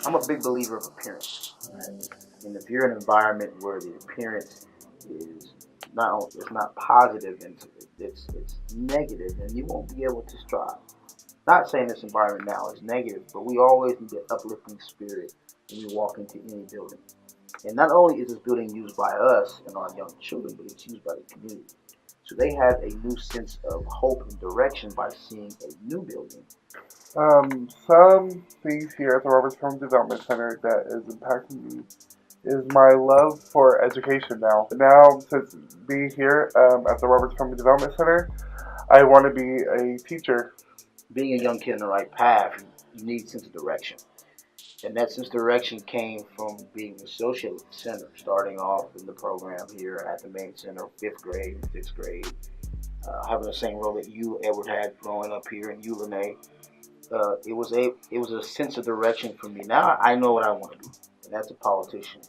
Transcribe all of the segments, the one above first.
I'm a big believer of appearance. Right? And if you're in an environment where the appearance is it's not positive and it's negative, then you won't be able to strive. Not saying this environment now is negative, but we always need an uplifting spirit when we walk into any building. And not only is this building used by us and our young children, but it's used by the community. So they have a new sense of hope and direction by seeing a new building. Some things here at the Roberts Home Development Center that is impacting me is my love for education now. Now, since being here at the Roberts Home Development Center, I want to be a teacher. Being a young kid in the right path, you need sense of direction. And that sense of direction came from being associated with the center, starting off in the program here at the main center, 5th grade and 6th grade, having the same role that you, Edward, had growing up here, and you, Renee. It was a sense of direction for me. Now I know what I want to be, and that's a politician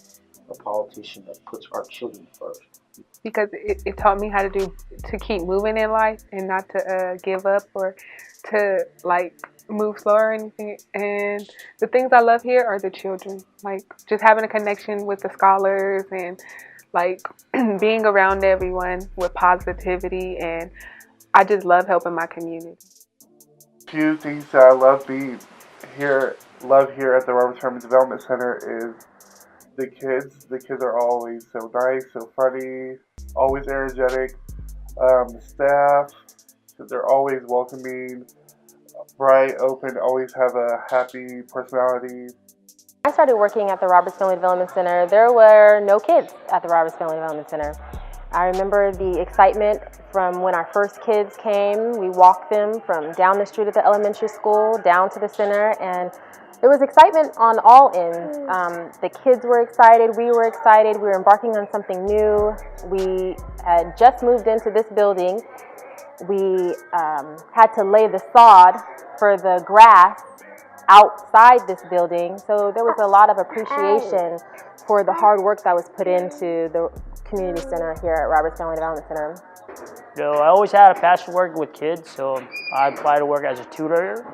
that puts our children first. Because it taught me how to keep moving in life and not to give up or to move slow or anything. And the things I love here are the children, just having a connection with the scholars and being around everyone with positivity, and I just love helping my community. Few things that I love here at the Roberts Home Development Center is the kids. The kids are always so nice, so funny, always energetic. The staff, they're always welcoming, bright, open, always have a happy personality. I started working at the Roberts Family Development Center. There were no kids at the Roberts Family Development Center. I remember the excitement from when our first kids came. We walked them from down the street at the elementary school down to the center, and there was excitement on all ends. The kids were excited, we were excited, we were embarking on something new. We had just moved into this building. We had to lay the sod for the grass outside this building, so there was a lot of appreciation for the hard work that was put into the community center here at Roberts Family Development Center. I always had a passion working with kids, so I applied to work as a tutor.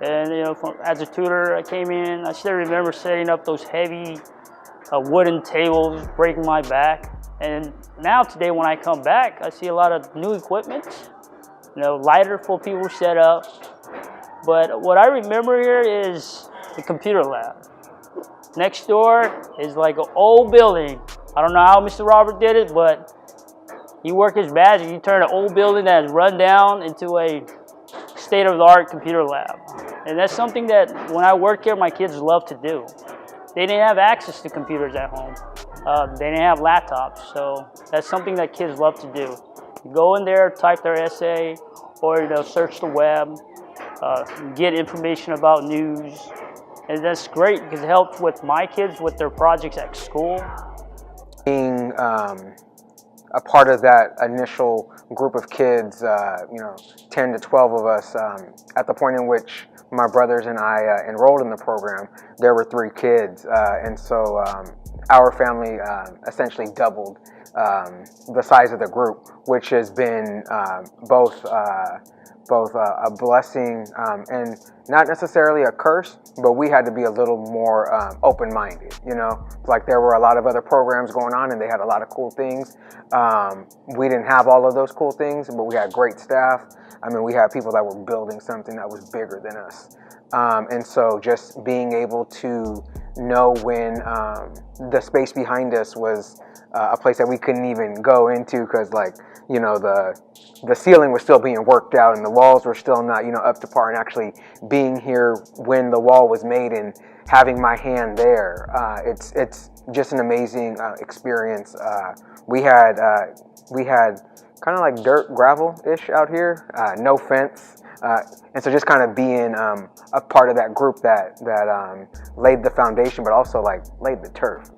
And as a tutor, I came in. I still remember setting up those heavy wooden tables, breaking my back. And now today, when I come back, I see a lot of new equipment. Lighter for people set up. But what I remember here is the computer lab. Next door is like an old building. I don't know how Mr. Robert did it, but he worked his magic. He turned an old building that is run down into a state-of-the-art computer lab. And that's something that when I worked here, my kids love to do. They didn't have access to computers at home. They didn't have laptops, so that's something that kids love to do. You go in there, type their essay, or search the web, get information about news. And that's great because it helps with my kids with their projects at school. Being a part of that initial group of kids, 10 to 12 of us, at the point in which my brothers and I enrolled in the program, there were 3 kids, and so our family essentially doubled the size of the group, which has been both a blessing and not necessarily a curse, but we had to be a little more open-minded, Like there were a lot of other programs going on and they had a lot of cool things. We didn't have all of those cool things, but we had great staff. We had people that were building something that was bigger than us. And so just being able to know when the space behind us was a place that we couldn't even go into because the ceiling was still being worked out and the walls were still not up to par, and actually being here when the wall was made and having my hand there, it's just an amazing experience. We had kind of like dirt gravel-ish out here, no fence. And so just kind of being a part of that group that laid the foundation, but also laid the turf.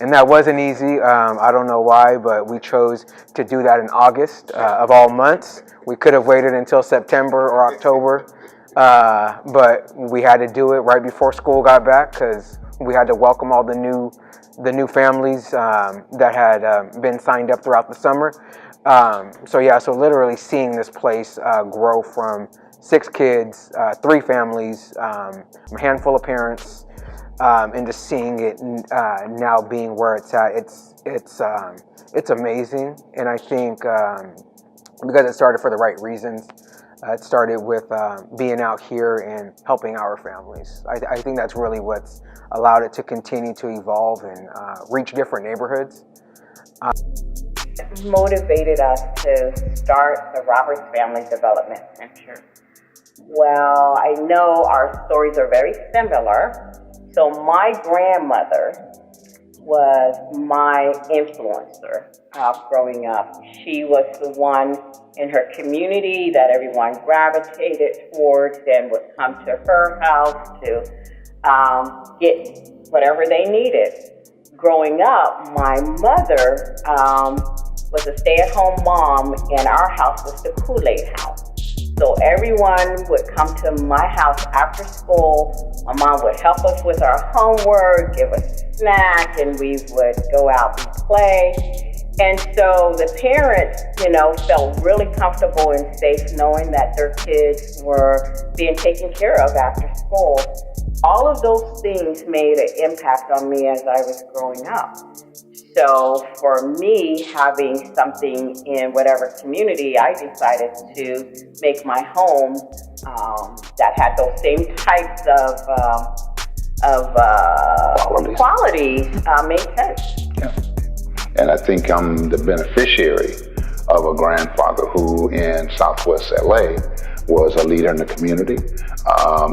And that wasn't easy. I don't know why, but we chose to do that in August of all months. We could have waited until September or October, but we had to do it right before school got back because we had to welcome all the new families that had been signed up throughout the summer. So literally seeing this place grow from 6 kids, 3 families, a handful of parents, and just seeing it now being where it's at, it's amazing. And I think because it started for the right reasons. It started with being out here and helping our families. I think that's really what's allowed it to continue to evolve and reach different neighborhoods. Motivated us to start the Roberts Family Development Center. Well, I know our stories are very similar. So my grandmother was my influencer growing up. She was the one in her community that everyone gravitated towards and would come to her house to get whatever they needed. Growing up, my mother was a stay-at-home mom, and our house was the Kool-Aid house. So everyone would come to my house after school. My mom would help us with our homework, give us a snack, and we would go out and play. And so the parents, felt really comfortable and safe knowing that their kids were being taken care of after school. All of those things made an impact on me as I was growing up. So for me, having something in whatever community, I decided to make my home that had those same types of qualities made sense. Yeah. And I think I'm the beneficiary of a grandfather who in Southwest LA was a leader in the community.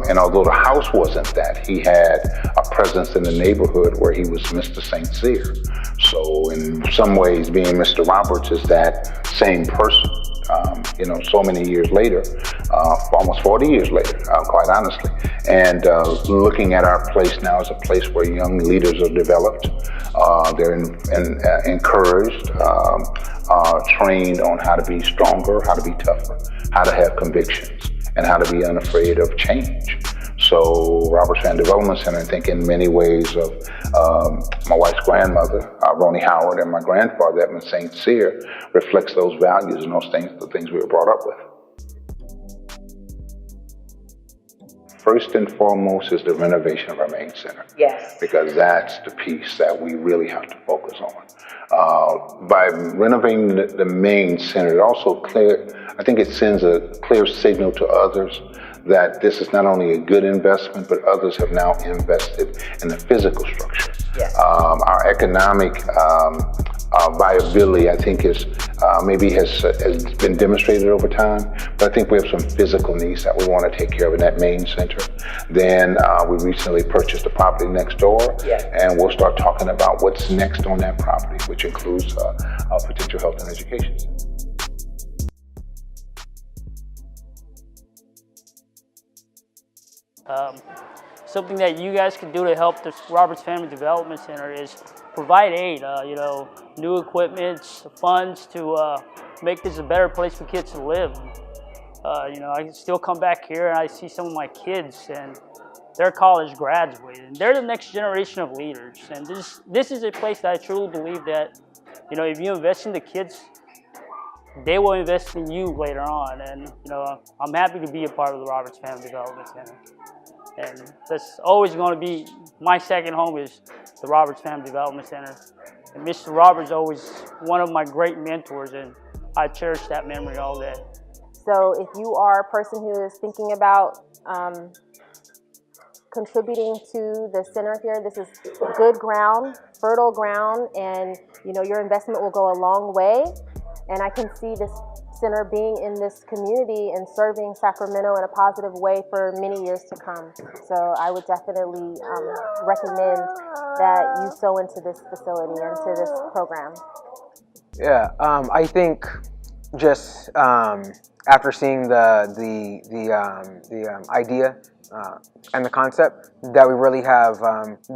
And although the house wasn't that, he had a presence in the neighborhood where he was Mr. St. Cyr. So in some ways, being Mr. Roberts is that same person. So many years later, almost 40 years later, quite honestly. And looking at our place now as a place where young leaders are developed, they're encouraged, trained on how to be stronger, how to be tougher, how to have convictions, and how to be unafraid of change. So Roberts Family Development Center, I think in many ways of my wife's grandmother, Ronnie Howard, and my grandfather, Edmund St. Cyr, reflects those values and those things, the things we were brought up with. First and foremost is the renovation of our main center. Yes. Because that's the piece that we really have to focus on. By renovating the main center, it also I think it sends a clear signal to others that this is not only a good investment, but others have now invested in the physical structure. Yes. Our economic viability, I think, has been demonstrated over time, but I think we have some physical needs that we want to take care of in that main center. Then we recently purchased a property next door, yes, and we'll start talking about what's next on that property, which includes potential health and education. Something that you guys can do to help the Roberts Family Development Center is provide aid, new equipment, funds to make this a better place for kids to live. I still come back here and I see some of my kids and they're college graduated and they're the next generation of leaders. And this is a place that I truly believe that, if you invest in the kids, they will invest in you later on. And, I'm happy to be a part of the Roberts Family Development Center. And that's always going to be, my second home is the Roberts Family Development Center. And Mr. Roberts is always one of my great mentors, and I cherish that memory all day. So if you are a person who is thinking about contributing to the center here, this is good ground, fertile ground, and your investment will go a long way. And I can see this center being in this community and serving Sacramento in a positive way for many years to come. So I would definitely recommend that you sow into this facility, into this program. Yeah, I think just after seeing the idea and the concept, that we really have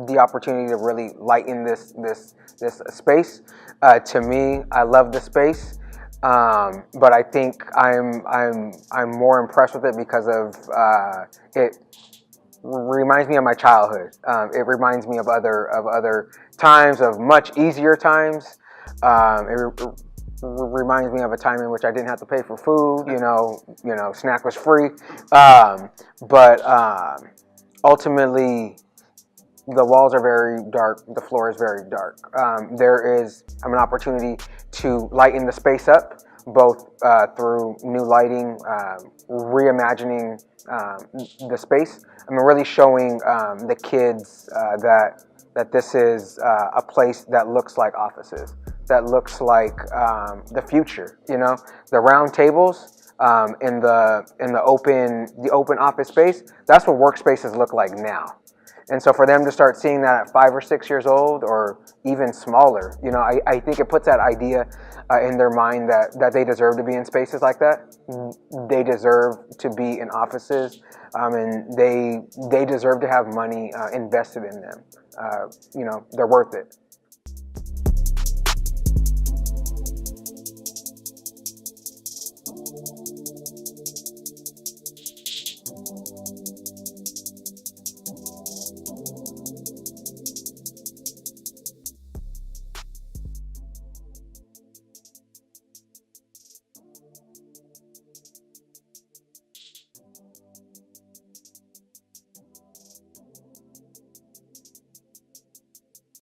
the opportunity to really lighten this space. To me, I love the space. But I think I'm more impressed with it because of it reminds me of my childhood. It reminds me of other times, of much easier times. reminds me of a time in which I didn't have to pay for food. Snack was free. But ultimately, the walls are very dark. The floor is very dark. There is an opportunity to lighten the space up, both through new lighting, reimagining the space. Really showing the kids that this is a place that looks like offices, that looks like the future. The round tables in the open office space. That's what workspaces look like now. And so for them to start seeing that at 5 or 6 years old, or even smaller, I think it puts that idea in their mind that they deserve to be in spaces like that. They deserve to be in offices, and they deserve to have money invested in them. They're worth it.